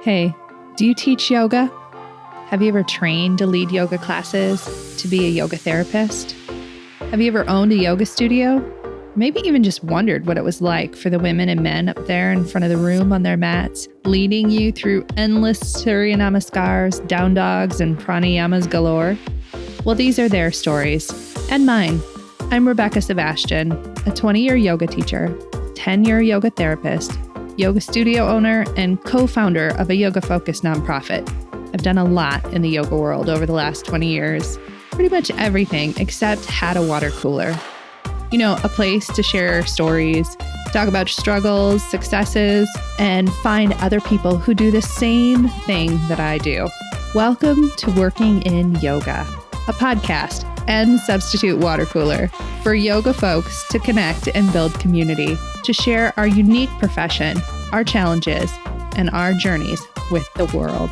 Hey, do you teach yoga? Have you ever trained to lead yoga classes, to be a yoga therapist? Have you ever owned a yoga studio? Maybe even just wondered what it was like for the women and men up there in front of the room on their mats, leading you through endless Surya Namaskars, down dogs, and pranayamas galore? Well, these are their stories, and mine. I'm Rebecca Sebastian, a 20-year yoga teacher, 10-year yoga therapist, yoga studio owner, and co-founder of a yoga-focused nonprofit. I've done a lot in the yoga world over the last 20 years. Pretty much everything except had a water cooler. You know, a place to share stories, talk about struggles, successes, and find other people who do the same thing that I do. Welcome to Working in Yoga, a podcast and substitute water cooler for yoga folks to connect and build community, to share our unique profession, our challenges, and our journeys with the world.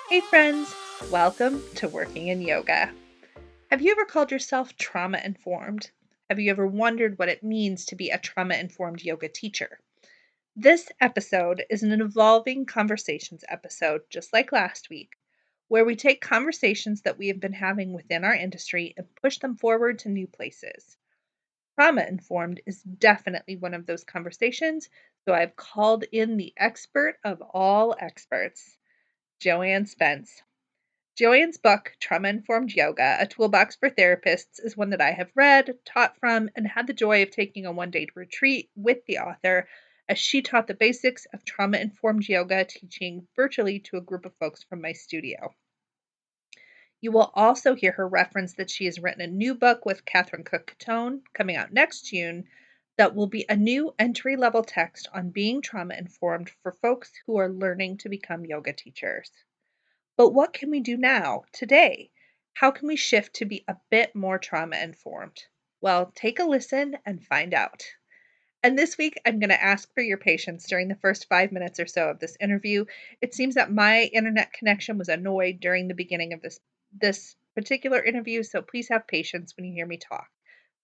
Hey friends, welcome to Working in Yoga. Have you ever called yourself trauma-informed? Have you ever wondered what it means to be a trauma-informed yoga teacher? This episode is an evolving conversations episode, just like last week, where we take conversations that we have been having within our industry and push them forward to new places. Trauma-informed is definitely one of those conversations, so I've called in the expert of all experts, Joanne Spence. Joanne's book, Trauma-Informed Yoga, A Toolbox for Therapists, is one that I have read, taught from, and had the joy of taking a one-day retreat with the author as she taught the basics of trauma-informed yoga, teaching virtually to a group of folks from my studio. You will also hear her reference that she has written a new book with Catherine Cook-Catone coming out next June that will be a new entry-level text on being trauma-informed for folks who are learning to become yoga teachers. But what can we do now, today? How can we shift to be a bit more trauma-informed? Well, take a listen and find out. And this week, I'm going to ask for your patience during the first 5 minutes or so of this interview. It seems that my internet connection was annoyed during the beginning of this particular interview, so please have patience when you hear me talk.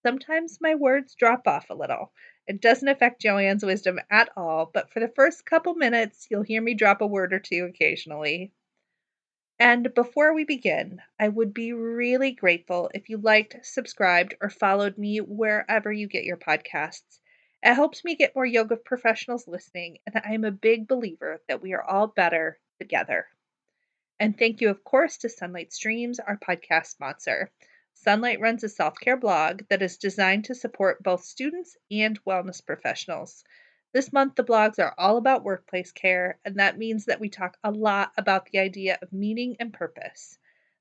Sometimes my words drop off a little. It doesn't affect Joanne's wisdom at all, but for the first couple minutes, you'll hear me drop a word or two occasionally. And before we begin, I would be really grateful if you liked, subscribed, or followed me wherever you get your podcasts. It helps me get more yoga professionals listening, and I am a big believer that we are all better together. And thank you, of course, to Sunlight Streams, our podcast sponsor. Sunlight runs a self-care blog that is designed to support both students and wellness professionals. This month, the blogs are all about workplace care, and that means that we talk a lot about the idea of meaning and purpose.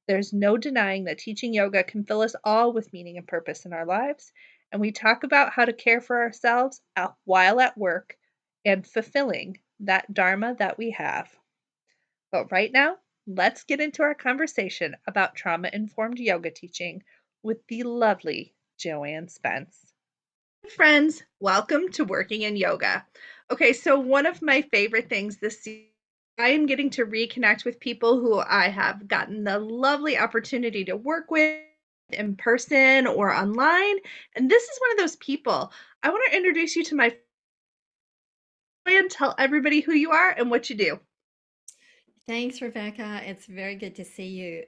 There's no denying that teaching yoga can fill us all with meaning and purpose in our lives, and we talk about how to care for ourselves while at work and fulfilling that dharma that we have. But right now, let's get into our conversation about trauma-informed yoga teaching with the lovely Joanne Spence. Friends, welcome to Working in Yoga. Okay, so one of my favorite things this season, I am getting to reconnect with people who I have gotten the lovely opportunity to work with in person or online. And this is one of those people. I want to introduce you to my friend, tell everybody who you are and what you do. Thanks, Rebecca. It's very good to see you.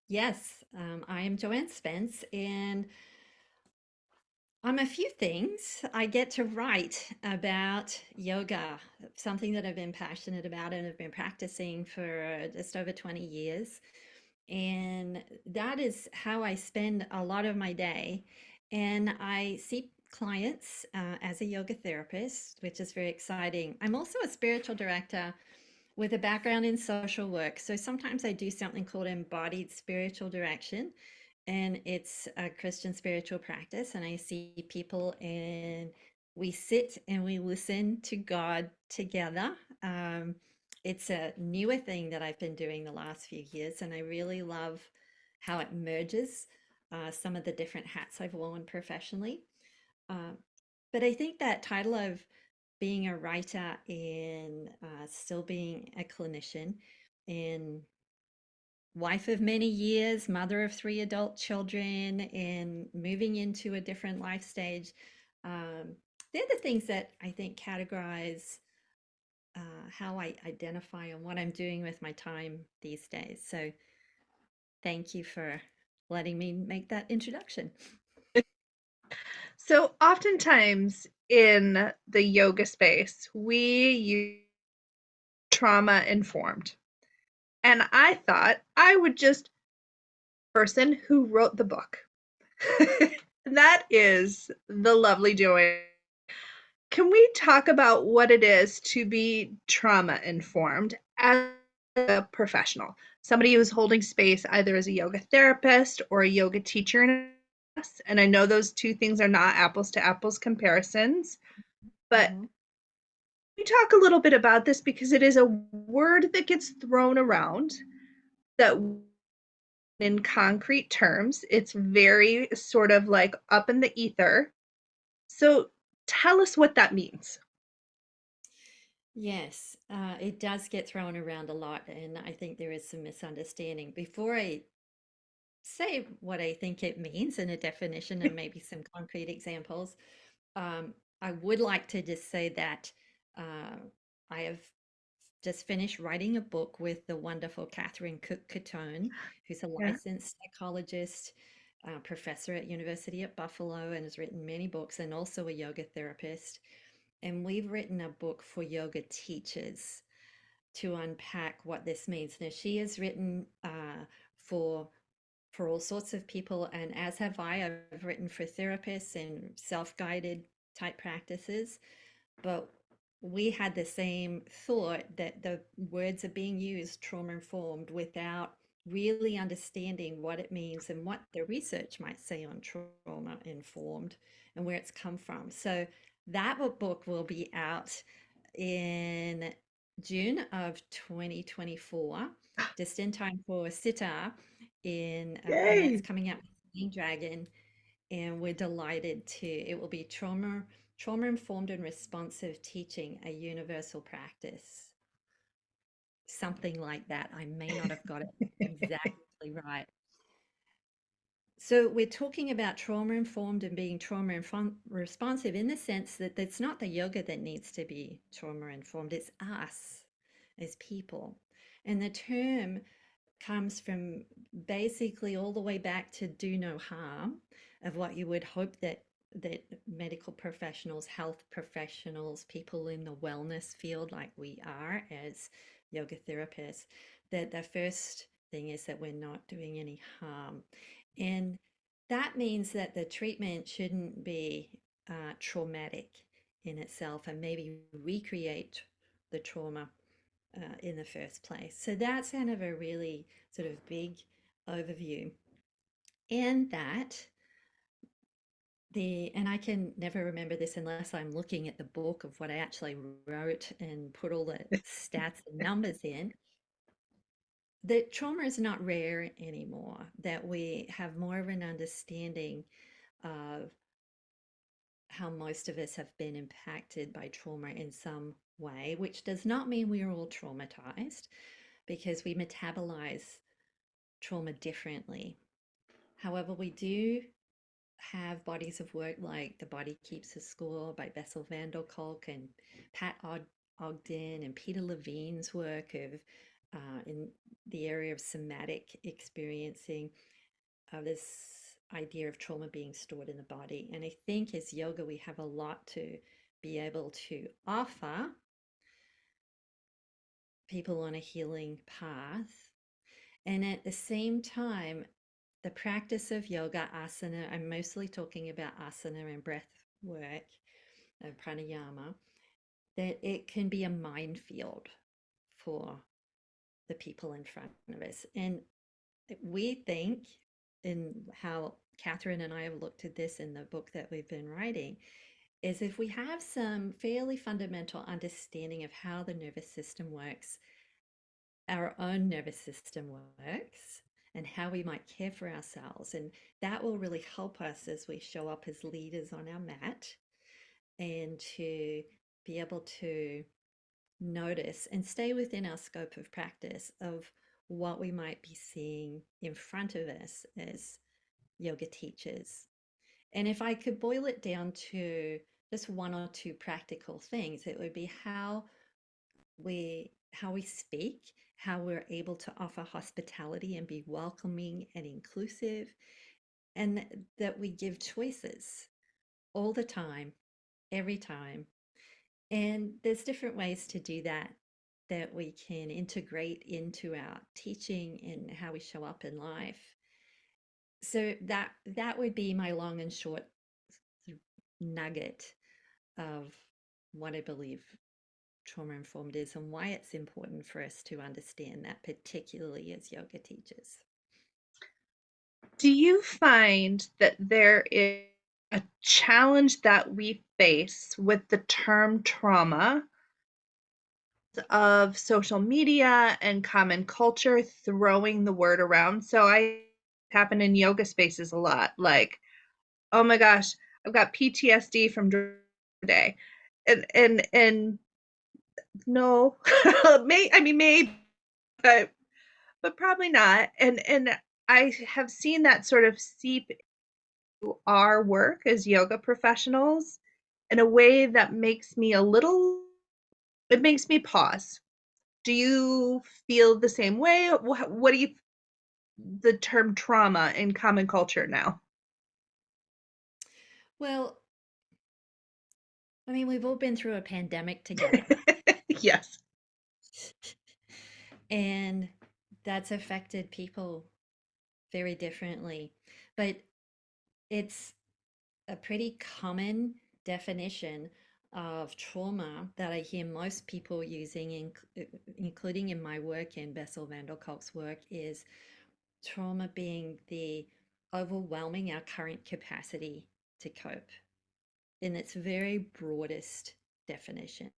Yes, I am Joanne Spence, and I'm a few things. I get to write about yoga, something that I've been passionate about and have been practicing for just over 20 years. And that is how I spend a lot of my day. And I see clients as a yoga therapist, which is very exciting. I'm also a spiritual director with a background in social work. So sometimes I do something called embodied spiritual direction, and it's a Christian spiritual practice. And I see people and we sit and we listen to God together. Um, it's a newer thing that I've been doing the last few years, and I really love how it merges some of the different hats I've worn professionally. Uh, but I think that title of being a writer and still being a clinician and wife of many years, mother of three adult children, and moving into a different life stage. Um, they're the things that I think categorize how I identify and what I'm doing with my time these days. So thank you for letting me make that introduction. So, oftentimes in the yoga space, we use trauma informed. And I thought I would just person who wrote the book. That is the lovely Joanne. Can we talk about what it is to be trauma informed as a professional? Somebody who's holding space either as a yoga therapist or a yoga teacher in a class. And I know those two things are not apples to apples comparisons, but Mhm. we talk a little bit about this because it is a word that gets thrown around that in concrete terms, it's very sort of like up in the ether. So tell us what that means. Yes, it does get thrown around a lot, and I think there is some misunderstanding. Before I say what I think it means in a definition and maybe some concrete examples, I would like to just say that uh, I have just finished writing a book with the wonderful Catherine Cook Catone, who's a Yeah. licensed psychologist, professor at University at Buffalo, and has written many books, and also a yoga therapist. And we've written a book for yoga teachers to unpack what this means. Now, she has written for for all sorts of people, and as have I. I've written for therapists and self-guided type practices, but we had the same thought that the words are being used trauma informed without really understanding what it means and what the research might say on trauma informed and where it's come from. So that book will be out in June of 2024, just in time for Sitar and that's Yay. coming out with Green Dragon, and we're delighted to. It will be trauma informed and responsive teaching, a universal practice, something like that. I may not have got it exactly right. So we're talking about trauma informed and being trauma responsive in the sense that it's not the yoga that needs to be trauma informed, it's us as people. And the term comes from basically all the way back to do no harm, of what you would hope that medical professionals, health professionals, people in the wellness field like we are as yoga therapists, that the first thing is that we're not doing any harm. And that means that the treatment shouldn't be traumatic in itself and maybe recreate the trauma in the first place. So that's kind of a really sort of big overview. And that and I can never remember this unless I'm looking at the book of what I actually wrote and put all the stats and numbers in, that trauma is not rare anymore, that we have more of an understanding of how most of us have been impacted by trauma in some way, which does not mean we're all traumatized because we metabolize trauma differently. However, we do have bodies of work like The Body Keeps the Score by Bessel van der Kolk and Pat Ogden and Peter Levine's work of in the area of somatic experiencing this idea of trauma being stored in the body. And I think as yoga, we have a lot to be able to offer people on a healing path. And at the same time, the practice of yoga, asana, I'm mostly talking about asana and breath work, pranayama, that it can be a minefield for the people in front of us. And we think, in how Catherine and I have looked at this in the book that we've been writing, is if we have some fairly fundamental understanding of how the nervous system works, our own nervous system works, and how we might care for ourselves. And that will really help us as we show up as leaders on our mat and to be able to notice and stay within our scope of practice of what we might be seeing in front of us as yoga teachers. And if I could boil it down to just one or two practical things, it would be how we speak, how we're able to offer hospitality and be welcoming and inclusive, and that we give choices all the time, every time. And there's different ways to do that that we can integrate into our teaching and how we show up in life. So that would be my long and short nugget of what I believe trauma informed is and why it's important for us to understand that, particularly as yoga teachers. Do you find that there is a challenge that we face with the term trauma of social media and common culture throwing the word around? So I happen in yoga spaces a lot, like, oh my gosh, I've got PTSD from day. And no, maybe, but probably not. And I have seen that sort of seep into our work as yoga professionals in a way that makes me it makes me pause. Do you feel the same way? What do you the term trauma in common culture now? Well, I mean, we've all been through a pandemic together, Yes. and that's affected people very differently. But it's a pretty common definition of trauma that I hear most people using, including in my work and Bessel van der Kolk's work, is trauma being the overwhelming our current capacity to cope in its very broadest definition,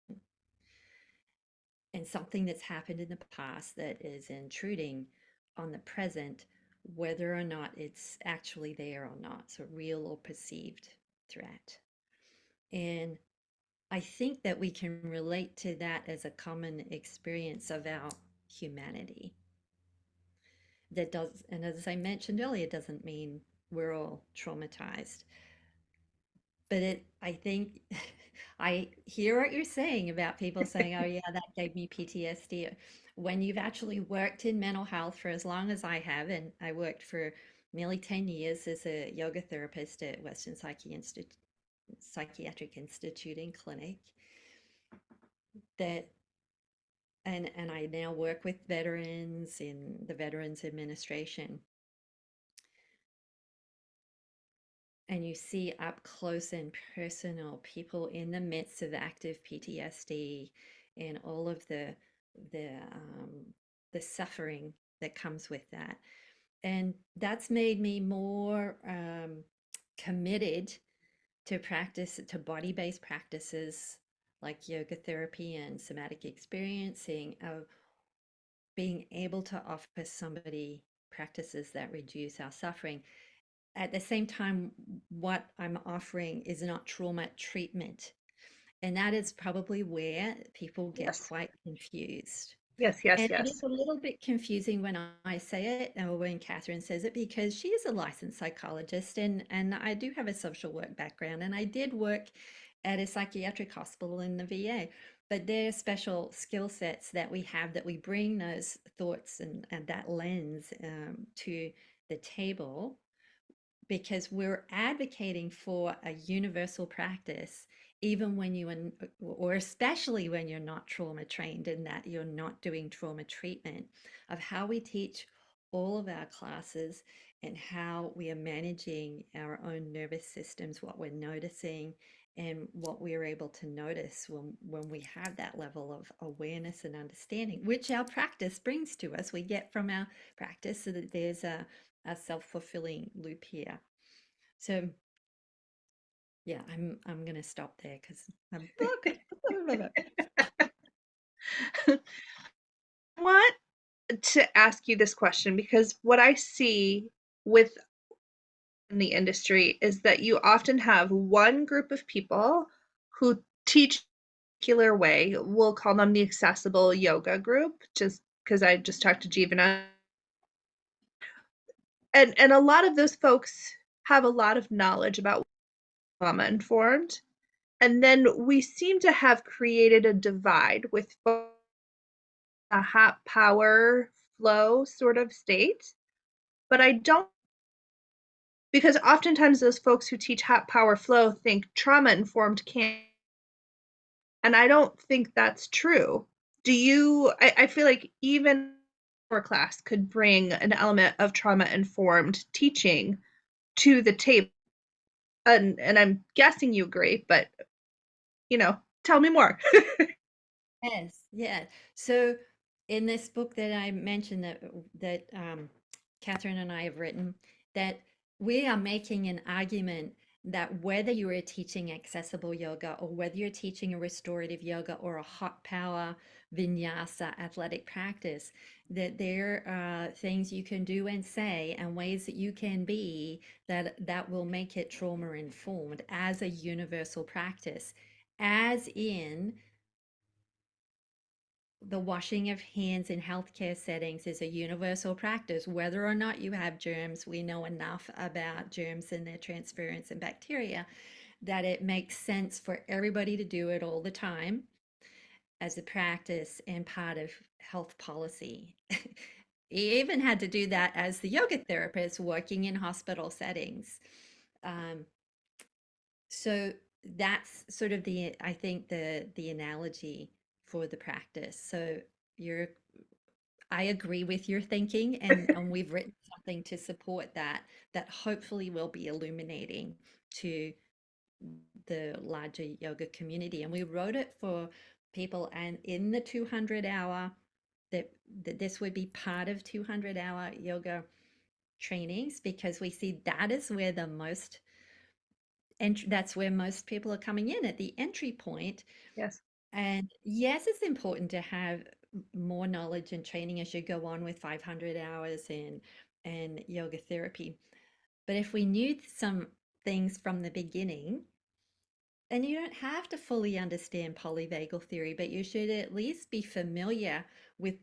and something that's happened in the past that is intruding on the present, whether or not it's actually there or not, so real or perceived threat. And I think that we can relate to that as a common experience of our humanity. That does, and as I mentioned earlier, doesn't mean we're all traumatized. But I think I hear what you're saying about people saying, oh, yeah, that gave me PTSD. When you've actually worked in mental health for as long as I have, and I worked for nearly 10 years as a yoga therapist at Western Psychiatric Institute and Clinic, that and I now work with veterans in the Veterans Administration. And you see up close and personal people in the midst of active PTSD and all of the um, the suffering that comes with that. And that's made me more committed to practice to body-based practices like yoga therapy and somatic experiencing of being able to offer somebody practices that reduce our suffering. At the same time, what I'm offering is not trauma treatment. And that is probably where people get Yes. quite confused. Yes, yes, And it is yes. a little bit confusing when I say it or when Catherine says it, because she is a licensed psychologist and I do have a social work background and I did work at a psychiatric hospital in the VA. But there are special skill sets that we have that we bring those thoughts and that lens to the table because we're advocating for a universal practice, even when or especially when you're not trauma trained and that you're not doing trauma treatment, of how we teach all of our classes and how we are managing our own nervous systems, what we're noticing and what we're able to notice when we have that level of awareness and understanding, which our practice brings to us. We get from our practice so that there's a self-fulfilling loop here. So yeah, I'm gonna stop there because I'm I want to ask you this question because what I see with in the industry is that you often have one group of people who teach a particular way. We'll call them the accessible yoga group, just because I just talked to Jeeva, and a lot of those folks have a lot of knowledge about trauma informed. And then we seem to have created a divide with a hot power flow sort of state. But I don't, because oftentimes those folks who teach hot power flow think trauma informed can't, and I don't think that's true. Do you? I feel like even our class could bring an element of trauma informed teaching to the table. And I'm guessing you agree, but tell me more. Yes, yeah. So in this book that I mentioned that Catherine and I have written, that we are making an argument that whether you are teaching accessible yoga or whether you're teaching a restorative yoga or a hot power vinyasa athletic practice, that there are things you can do and say and ways that you can be that will make it trauma informed as a universal practice, as in the washing of hands in healthcare settings is a universal practice. Whether or not you have germs, we know enough about germs and their transference and bacteria that it makes sense for everybody to do it all the time as a practice and part of health policy. He even had to do that as the yoga therapist working in hospital settings. Um, so that's sort of I think the analogy for the practice. So you're I agree with your thinking, and we've written something to support that, that hopefully will be illuminating to the larger yoga community. And we wrote it for people, and in the 200 hour, that this would be part of 200-hour yoga trainings, because we see that is where the most, and that's where most people are coming in at the entry point. Yes. And yes, it's important to have more knowledge and training as you go on with 500 hours and yoga therapy. But if we knew some things from the beginning, and you don't have to fully understand polyvagal theory, but you should at least be familiar with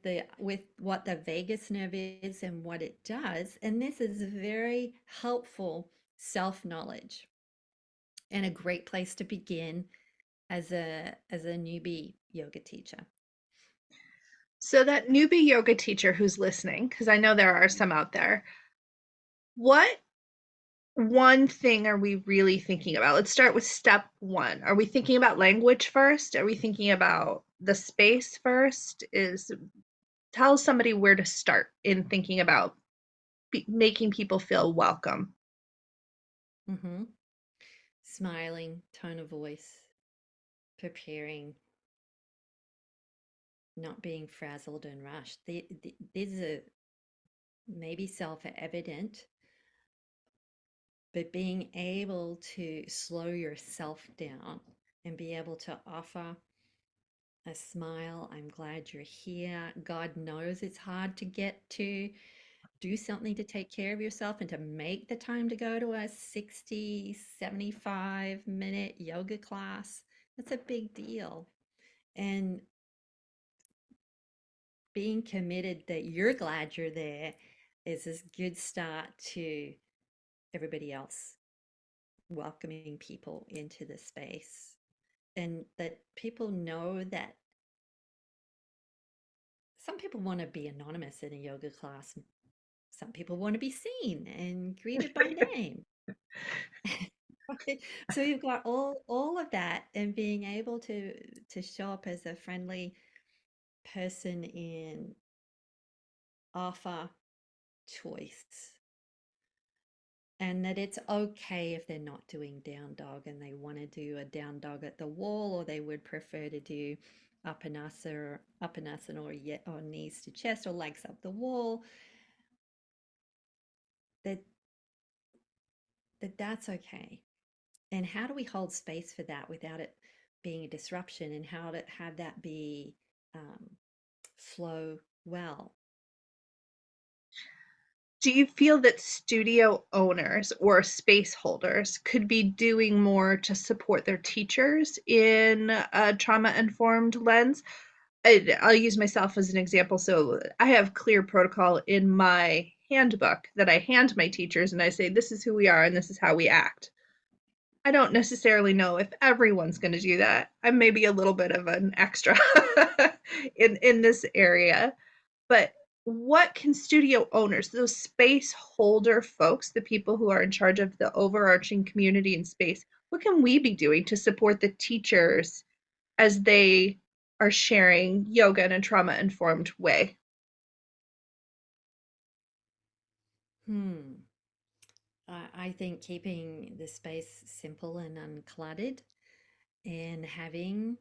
what the vagus nerve is and what it does. And this is very helpful self-knowledge and a great place to begin as a newbie yoga teacher. So that newbie yoga teacher who's listening, because I know there are some out there, what one thing are we really thinking about? Let's start with step one. Are we thinking about language first? Are we thinking about the space first? Tell somebody where to start in thinking about making people feel welcome. Hmm. Smiling, tone of voice, preparing, not being frazzled and rushed. These are maybe self-evident, but being able to slow yourself down and be able to offer a smile. I'm glad you're here. God knows it's hard to get to do something to take care of yourself and to make the time to go to a 60, 75-minute yoga class. That's a big deal. And being committed that you're glad you're there is a good start to everybody else welcoming people into the space. And that people know that some people want to be anonymous in a yoga class. Some people want to be seen and greeted by name. So you've got all of that, and being able to show up as a friendly person and offer choice, and that it's okay if they're not doing down dog and they want to do a down dog at the wall, or they would prefer to do uppanasana or knees to chest or legs up the wall. That that's okay. And how do we hold space for that without it being a disruption, and how to have that be um, flow well? Do you feel that studio owners or space holders could be doing more to support their teachers in a trauma informed lens? I'll use myself as an example. So I have clear protocol in my handbook that I hand my teachers, and I say, this is who we are and this is how we act. I don't necessarily know if everyone's going to do that. I'm maybe a little bit of an extra in this area, but what can studio owners, those space holder folks, the people who are in charge of the overarching community and space, what can we be doing to support the teachers as they are sharing yoga in a trauma informed way? Hmm. I think keeping the space simple and uncluttered and having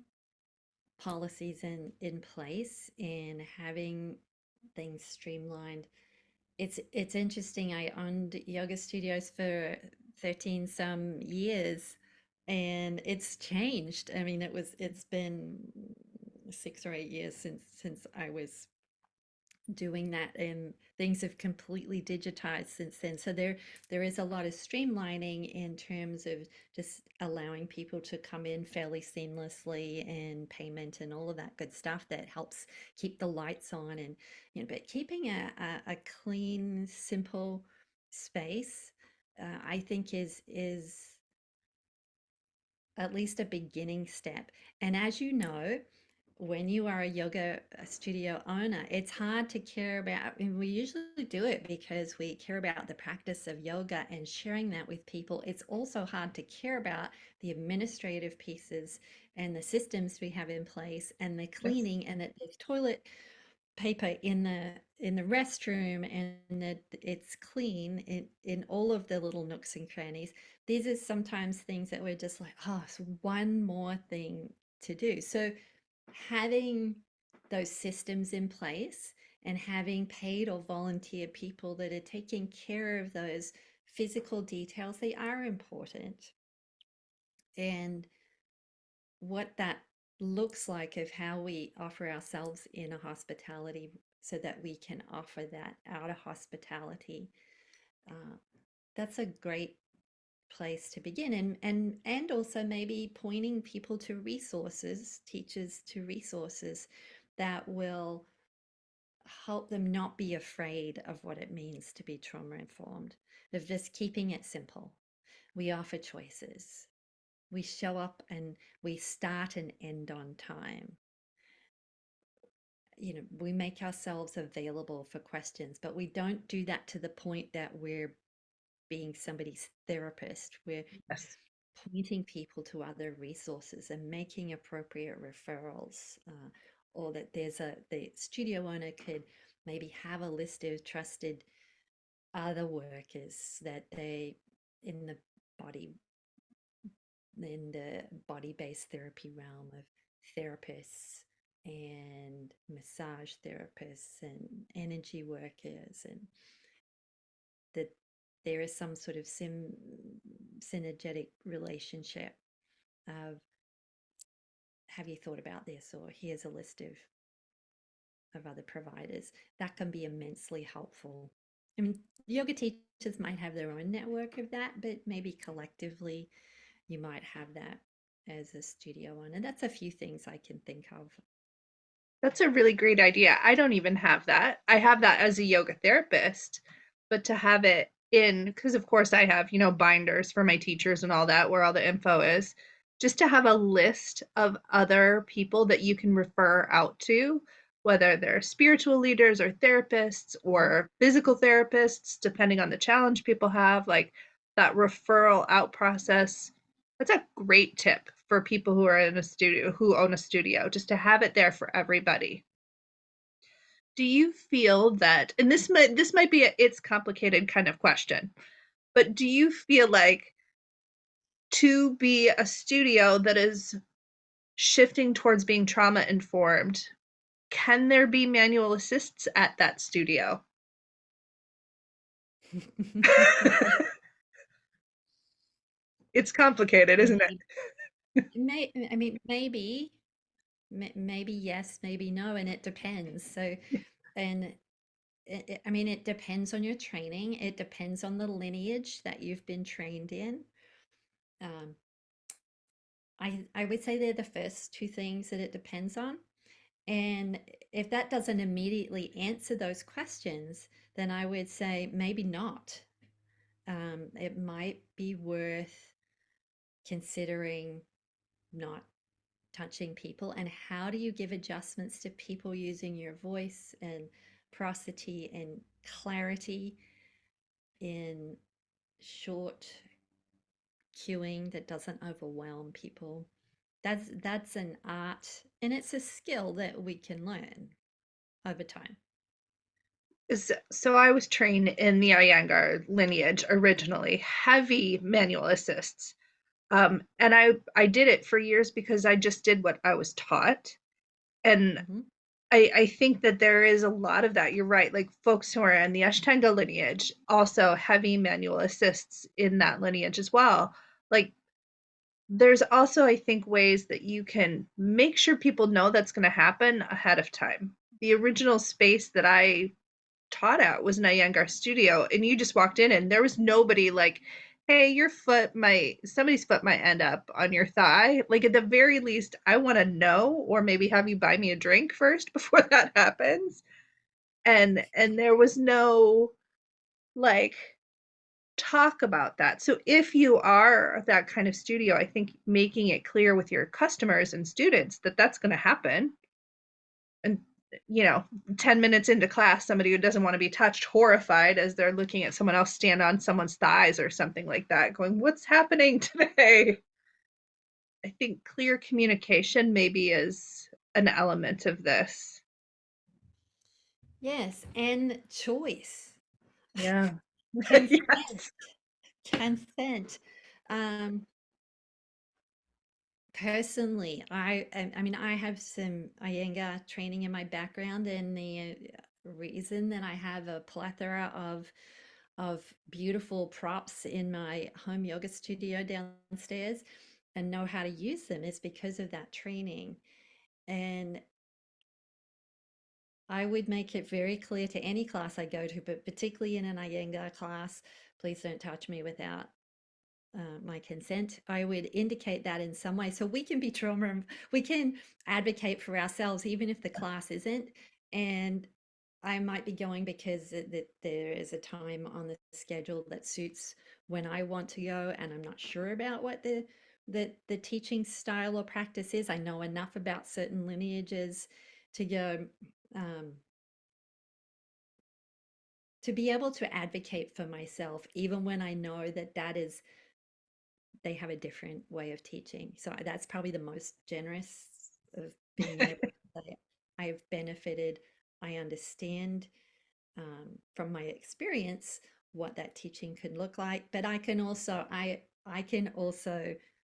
policies in place and having things streamlined. It's interesting. I owned yoga studios for 13 some years and it's changed. I mean, it's been 6 or 8 years since I was doing that, and things have completely digitized since then. So there is a lot of streamlining in terms of just allowing people to come in fairly seamlessly and payment and all of that good stuff that helps keep the lights on. And but keeping a clean, simple space, I think is at least a beginning step. And as you know, when you are a yoga studio owner, it's hard to care about. I mean, we usually do it because we care about the practice of yoga and sharing that with people. It's also hard to care about the administrative pieces and the systems we have in place and the Yes. cleaning and that there's toilet paper in the restroom and that it's clean in all of the little nooks and crannies. These are sometimes things that we're just like, oh, it's one more thing to do. So having those systems in place and having paid or volunteer people that are taking care of those physical details, they are important. And what that looks like of how we offer ourselves in a hospitality so that we can offer that out of hospitality. Uh, that's a great place to begin, and also maybe pointing people to resources, teachers to resources that will help them not be afraid of what it means to be trauma informed, of just keeping it simple. We offer choices. We show up and we start and end on time. We make ourselves available for questions, but we don't do that to the point that we're being somebody's therapist. We're Yes. pointing people to other resources and making appropriate referrals, or that the studio owner could maybe have a list of trusted other workers that they in the body in the body-based therapy realm of therapists and massage therapists and energy workers, and that there is some sort of synergetic relationship of, have you thought about this, or here's a list of other providers that can be immensely helpful. I mean, yoga teachers might have their own network of that, but maybe collectively you might have that as a studio owner. That's a few things I can think of. That's a really great idea. I don't even have that. I have that as a yoga therapist, but to have it in, because of course I have, binders for my teachers and all that where all the info is, just to have a list of other people that you can refer out to, whether they're spiritual leaders or therapists or physical therapists, depending on the challenge people have, like that referral out process. That's a great tip for people who are in a studio, who own a studio, just to have it there for everybody. Do you feel that, and this might be it's complicated kind of question, but do you feel like to be a studio that is shifting towards being trauma informed, can there be manual assists at that studio? It's complicated, isn't it? Maybe, I mean, maybe yes, maybe no, and it depends. So, and I mean, it depends on your training. It depends on the lineage that you've been trained in. Um, I would say they're the first two things that it depends on. And if that doesn't immediately answer those questions, then I would say maybe not. It might be worth considering not touching people. And how do you give adjustments to people using your voice and prosody and clarity in short cueing that doesn't overwhelm people? That's an art and it's a skill that we can learn over time. So I was trained in the Iyengar lineage originally, heavy manual assists. And I did it for years because I just did what I was taught. And Hmm. I think that there is a lot of that. You're right. Like folks who are in the Ashtanga lineage, also heavy manual assists in that lineage as well. Like there's also, I think, ways that you can make sure people know that's going to happen ahead of time. The original space that I taught at was an Iyengar studio, and you just walked in and there was nobody like, hey, your foot might, somebody's foot might end up on your thigh. Like at the very least, I want to know, or maybe have you buy me a drink first before that happens. And there was no like talk about that. So if you are that kind of studio, I think making it clear with your customers and students that that's going to happen. And you know, 10 minutes into class, somebody who doesn't want to be touched, horrified as they're looking at someone else stand on someone's thighs or something like that, going, what's happening today? I think clear communication maybe is an element of this. Yes, and choice, Yeah. consent, Yes. consent. Um, Personally, I mean, I have some Iyengar training in my background, and the reason that I have a plethora of beautiful props in my home yoga studio downstairs and know how to use them is because of that training. And I would make it very clear to any class I go to, but particularly in an Iyengar class, please don't touch me without my consent. I would indicate that in some way so we can be trauma, we can advocate for ourselves, even if the class isn't. And I might be going because that there is a time on the schedule that suits when I want to go, and I'm not sure about what the teaching style or practice is. I know enough about certain lineages to go um, to be able to advocate for myself, even when I know that that is they have a different way of teaching. So that's probably the most generous of being able to say, I've benefited, I understand from my experience what that teaching could look like. But I can also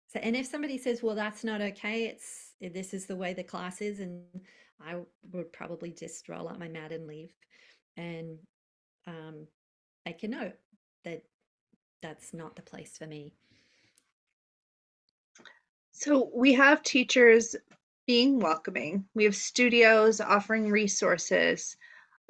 say, and if somebody says, well, that's not okay, it's this is the way the class is, and I would probably just roll up my mat and leave and um, make a note that that's not the place for me. So we have teachers being welcoming. We have studios offering resources.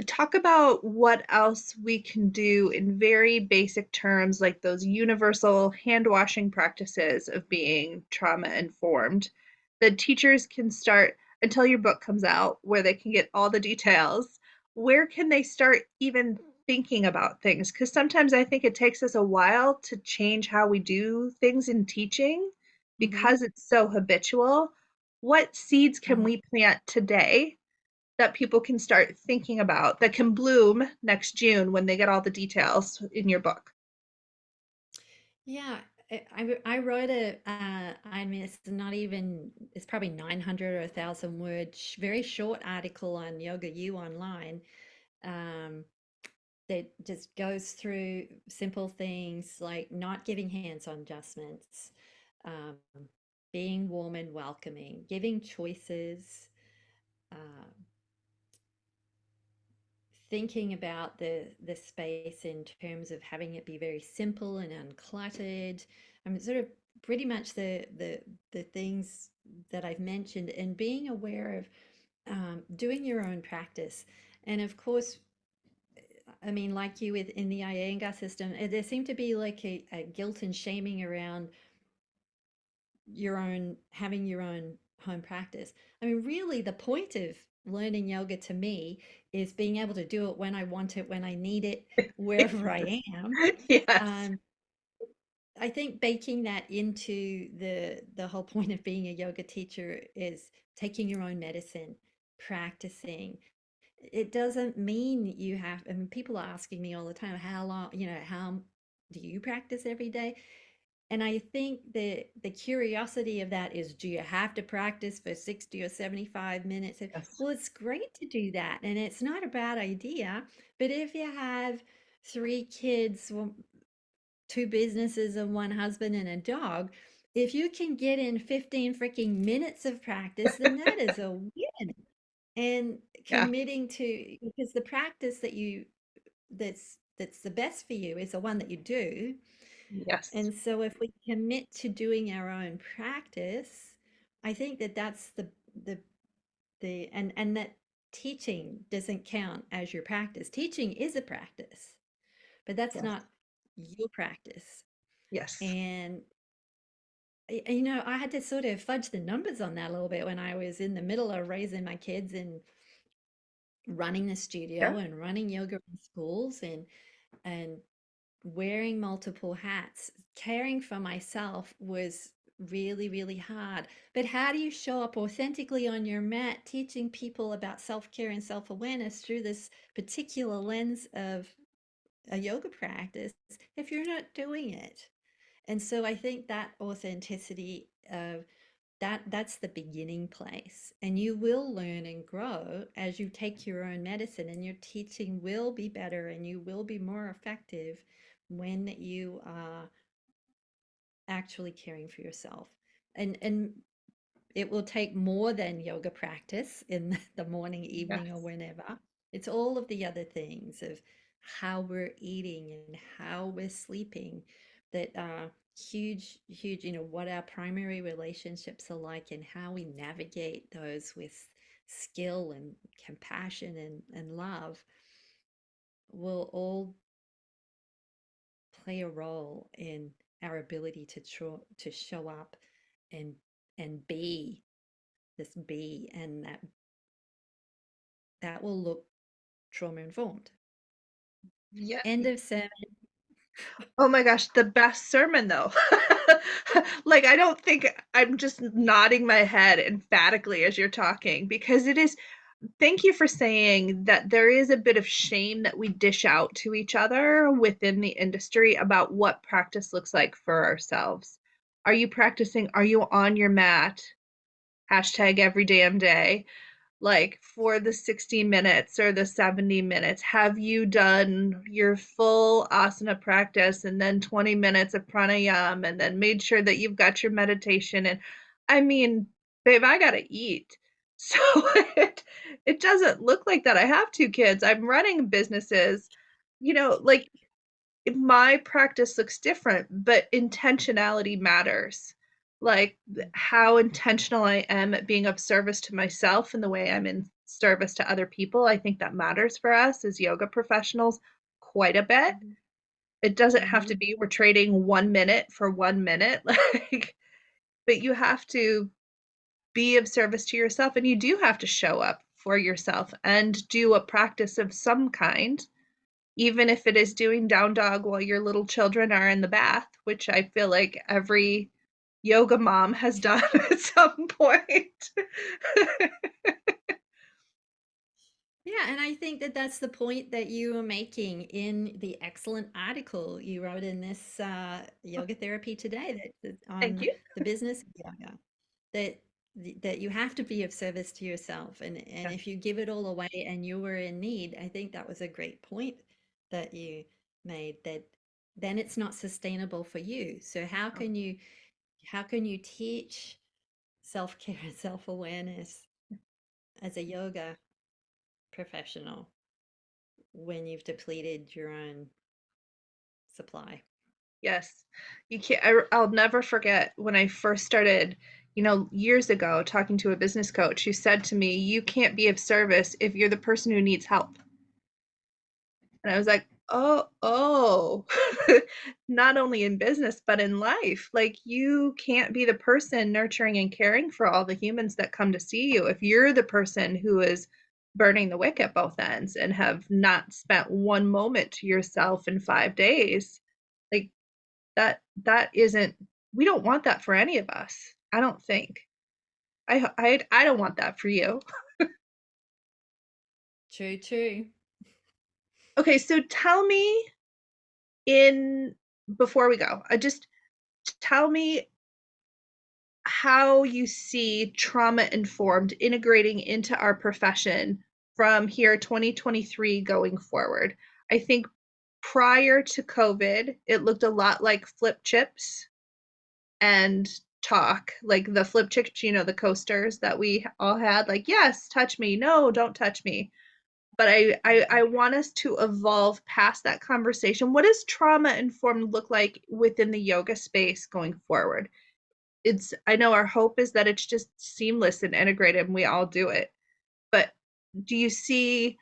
Talk about what else we can do in very basic terms, like those universal hand washing practices of being trauma informed. The teachers can start until your book comes out, where they can get all the details. Where can they start even thinking about things? Because sometimes I think it takes us a while to change how we do things in teaching Mm-hmm. because it's so habitual. What seeds can Uh-huh. we plant today that people can start thinking about that can bloom next June when they get all the details in your book? Yeah, I wrote I mean, it's not even, it's probably 900 or 1,000 word, very short article on Yoga U online um, that just goes through simple things like not giving hands-on adjustments, um, being warm and welcoming, giving choices, uh, thinking about the space in terms of having it be very simple and uncluttered. I mean, sort of pretty much the things that I've mentioned, and being aware of doing your own practice. And of course, I mean, like you with in the Iyengar system, there seemed to be like a guilt and shaming around your own having your own home practice. I mean, really, the point of learning yoga to me is being able to do it when I want it, when I need it, wherever I am. Yes. Um, I think baking that into the whole point of being a yoga teacher is taking your own medicine, practicing. It doesn't mean you have, I mean, people are asking me all the time, how long, how do you practice every day? And I think the curiosity of that is, do you have to practice for 60 or 75 minutes? Yes. Well, it's great to do that, and it's not a bad idea. But if you have three kids, well, two businesses and one husband and a dog, if you can get in 15 freaking minutes of practice, then that is a win. And Yeah. committing to, because the practice that's the best for you is the one that you do. Yes. And so if we commit to doing our own practice, I think that that's the and that teaching doesn't count as your practice. Teaching is a practice, but that's Yes. not your practice. Yes. And I had to sort of fudge the numbers on that a little bit when I was in the middle of raising my kids and running the Yeah. studio and running yoga in schools and wearing multiple hats. Caring for myself was really, really hard. But how do you show up authentically on your mat, teaching people about self-care and self-awareness through this particular lens of a yoga practice if you're not doing it? And so I think that authenticity of that's the beginning place, and you will learn and grow as you take your own medicine, and your teaching will be better and you will be more effective when you are actually caring for yourself. And it will take more than yoga practice in the morning, evening, or Yes. whenever. It's all of the other things of how we're eating and how we're sleeping that are huge, huge, what our primary relationships are like and how we navigate those with skill and compassion and love will all play a role in our ability to show up and be this be, and that will look trauma informed. Yeah. End of sermon. Oh my gosh, the best sermon though. Like I don't think I'm just nodding my head emphatically as you're talking because it is thank you for saying that there is a bit of shame that we dish out to each other within the industry about what practice looks like for ourselves. Are you practicing? Are you on your mat? Hashtag every damn day. Like for the 60 minutes or the 70 minutes, have you done your full asana practice and then 20 minutes of pranayama and then made sure that you've got your meditation? And I mean, babe, I gotta eat. So it doesn't look like that. I have two kids. I'm running businesses. Like my practice looks different, but intentionality matters. Like how intentional I am at being of service to myself and the way I'm in service to other people. I think that matters for us as yoga professionals quite a bit. Mhm. It doesn't have to Mhm. be we're trading 1 minute for 1 minute, like, but you have to be of service to yourself and you do have to show up for yourself and do a practice of some kind even if it is doing down dog while your little children are in the bath, which I feel like every yoga mom has done at some point. Yeah, and I think that that's the point that you were making in the excellent article you wrote in this Yoga Therapy Today Thank on you. the business of yoga, that that you have to be of service to yourself, and Yes. if you give it all away and you were in need, I think that was a great point that you made, that then it's not sustainable for you. So how can you teach self-care and self-awareness as a yoga professional when you've depleted your own supply? Yes. You can't, I'll never forget when I first started, years ago, talking to a business coach who said to me, you can't be of service if you're the person who needs help. And I was like, Oh. Not only in business, but in life. Like, you can't be the person nurturing and caring for all the humans that come to see you if you're the person who is burning the wick at both ends and have not spent one moment to yourself in 5 days. Like, that isn't we don't want that for any of us, I don't think. I don't want that for you. True, true. Okay, so tell me in before we go, just tell me how you see trauma informed integrating into our profession from here 2023 going forward. I think prior to COVID, it looked a lot like flip chips and talk, like the flip chips, the coasters that we all had, like, yes, touch me, no, don't touch me. But I want us to evolve past that conversation. What does trauma informed look like within the yoga space going forward? I know our hope is that it's just seamless and integrated and we all do it. But do you see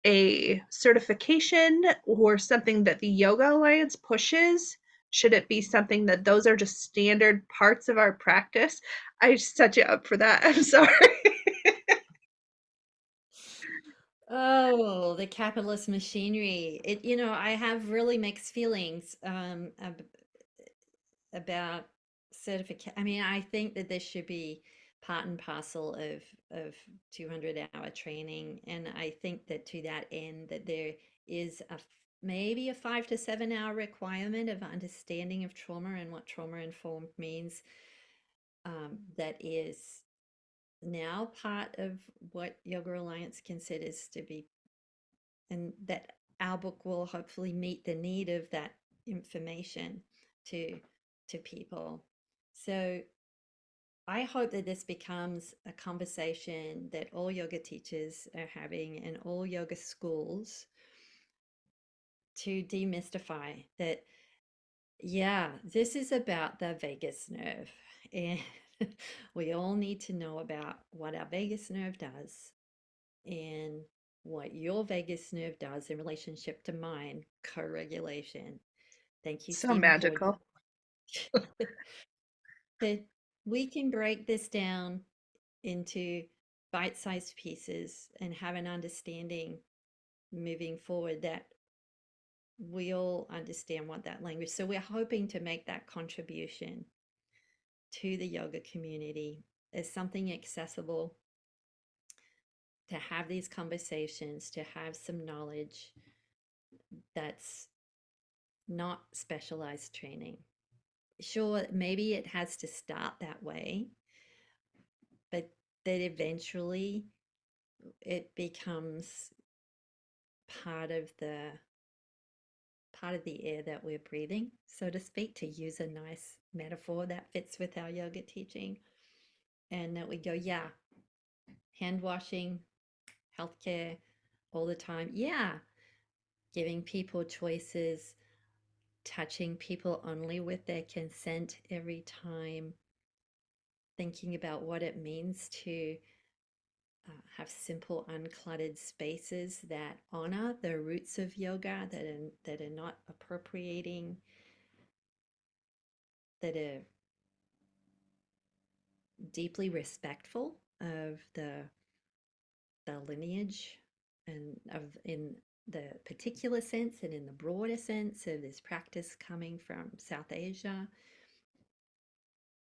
a certification or something that the Yoga Alliance pushes? Should it be something that those are just standard parts of our practice? I set you up for that. I'm sorry. Oh, the capitalist machinery. I have really mixed feelings about certificate. I mean, I think that this should be part and parcel of 200-hour training, and I think that to that end that there is maybe a 5 to 7 hour requirement of understanding of trauma and what trauma informed means. That is now part of what Yoga Alliance considers to be, and that our book will hopefully meet the need of that information to people. So I hope that this becomes a conversation that all yoga teachers are having and all yoga schools, to demystify that, yeah, this is about the vagus nerve. And we all need to know about what our vagus nerve does and what your vagus nerve does in relationship to mine, co-regulation. Thank you, So Stephen Porges. magical. That we can break this down into bite-sized pieces and have an understanding moving forward that we all understand what that language. So we're hoping to make that contribution to the yoga community as something accessible, to have these conversations, to have some knowledge that's not specialized training. Sure, maybe it has to start that way, but that eventually it becomes part of the air that we're breathing, so to speak, to use a nice metaphor that fits with our yoga teaching. And that we go, yeah, hand washing, healthcare all the time. Yeah, giving people choices, touching people only with their consent every time, thinking about what it means to have simple, uncluttered spaces that honor the roots of yoga, that are not appropriating, that are deeply respectful of the lineage and of in the particular sense and in the broader sense of this practice coming from South Asia.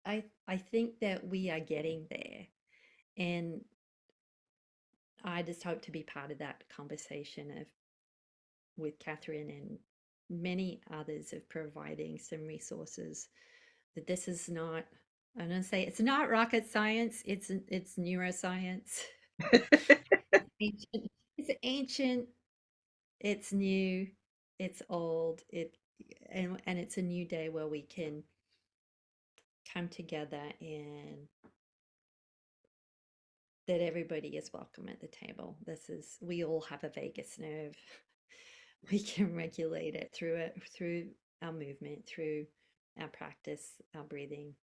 I think that we are getting there, and I just hope to be part of that conversation of with Catherine and many others of providing some resources. That this is not, I'm going to say it's not rocket science, it's neuroscience. Ancient. It's ancient, it's new, it's old, and it's a new day where we can come together, and that everybody is welcome at the table. We all have a vagus nerve. We can regulate it through our movement, through our practice, our breathing.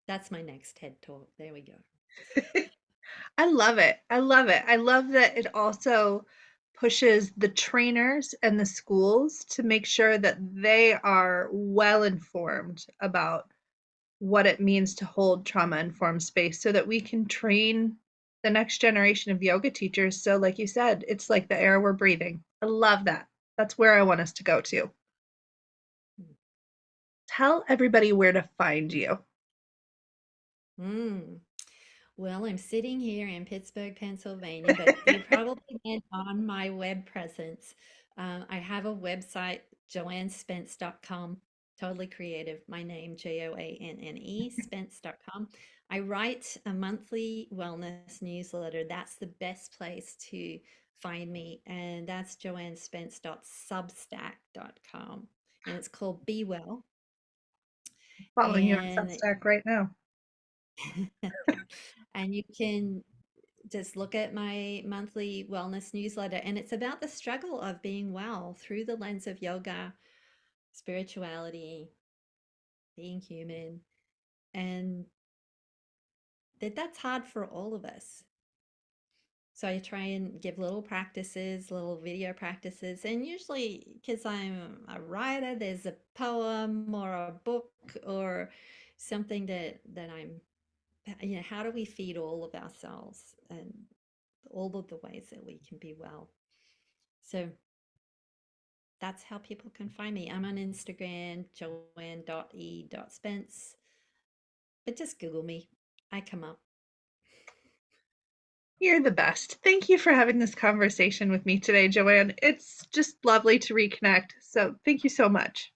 That's my next TED talk. There we go. I love it. I love it. I love that it also pushes the trainers and the schools to make sure that they are well informed about what it means to hold trauma informed space so that we can train the next generation of yoga teachers. So, like you said, it's like the air we're breathing. I love that. That's where I want us to go to. Tell everybody where to find you. Mm. Well, I'm sitting here in Pittsburgh, Pennsylvania, but you probably went on my web presence. I have a website, joannespence.com, totally creative. My name, Joanne, spence.com. I write a monthly wellness newsletter. That's the best place to find me, and that's joannespence.substack.com. And it's called Be Well. Following you on And Substack right now. and you can just look at my monthly wellness newsletter, and it's about the struggle of being well through the lens of yoga, spirituality, being human, and that's hard for all of us. So I try and give little practices, little video practices, and usually because I'm a writer, there's a poem or a book or something that I'm, how do we feed all of ourselves and all of the ways that we can be well. So that's how people can find me. I'm on Instagram, joanne.e.spence, but just Google me. I come up. You're the best. Thank you for having this conversation with me today, Joanne. It's just lovely to reconnect. So, thank you so much.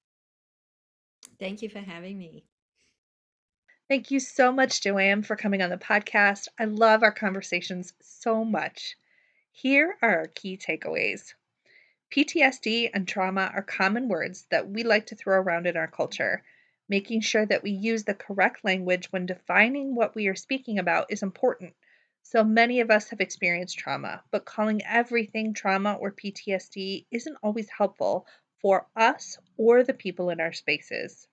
Thank you for having me. Thank you so much, Joanne, for coming on the podcast. I love our conversations so much. Here are our key takeaways. PTSD and trauma are common words that we like to throw around in our culture. Making sure that we use the correct language when defining what we are speaking about is important. So many of us have experienced trauma, but calling everything trauma or PTSD isn't always helpful for us or the people in our spaces.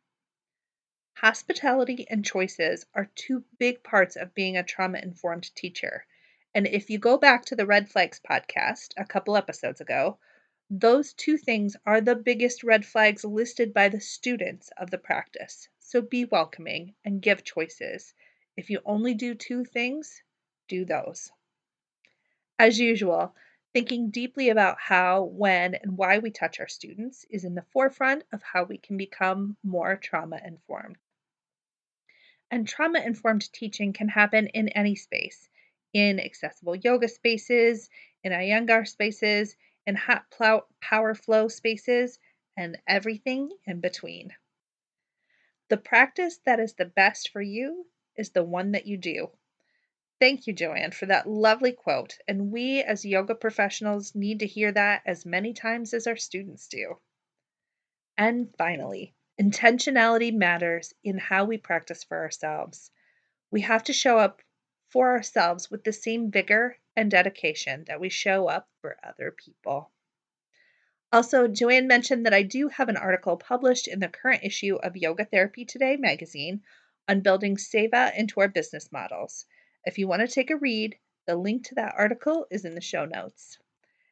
Hospitality and choices are two big parts of being a trauma informed teacher. And if you go back to the Red Flags podcast a couple episodes ago, those two things are the biggest red flags listed by the students of the practice. So be welcoming and give choices. If you only do two things, do those. As usual, thinking deeply about how, when, and why we touch our students is in the forefront of how we can become more trauma informed. And trauma informed teaching can happen in any space, in accessible yoga spaces, in Iyengar spaces, in power flow spaces, and everything in between. The practice that is the best for you is the one that you do. Thank you, Joanne, for that lovely quote. And we as yoga professionals need to hear that as many times as our students do. And finally, intentionality matters in how we practice for ourselves. We have to show up for ourselves with the same vigor and dedication that we show up for other people. Also, Joanne mentioned that I do have an article published in the current issue of Yoga Therapy Today magazine on building Seva into our business models. If you want to take a read, the link to that article is in the show notes.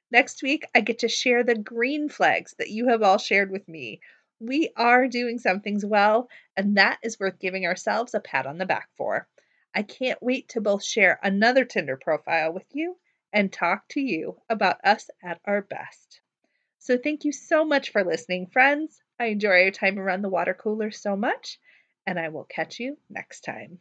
Next week, I get to share the green flags that you have all shared with me. We are doing some things well, and that is worth giving ourselves a pat on the back for. I can't wait to both share another Tinder profile with you and talk to you about us at our best. So, thank you so much for listening, friends. I enjoy our time around the water cooler so much, and I will catch you next time.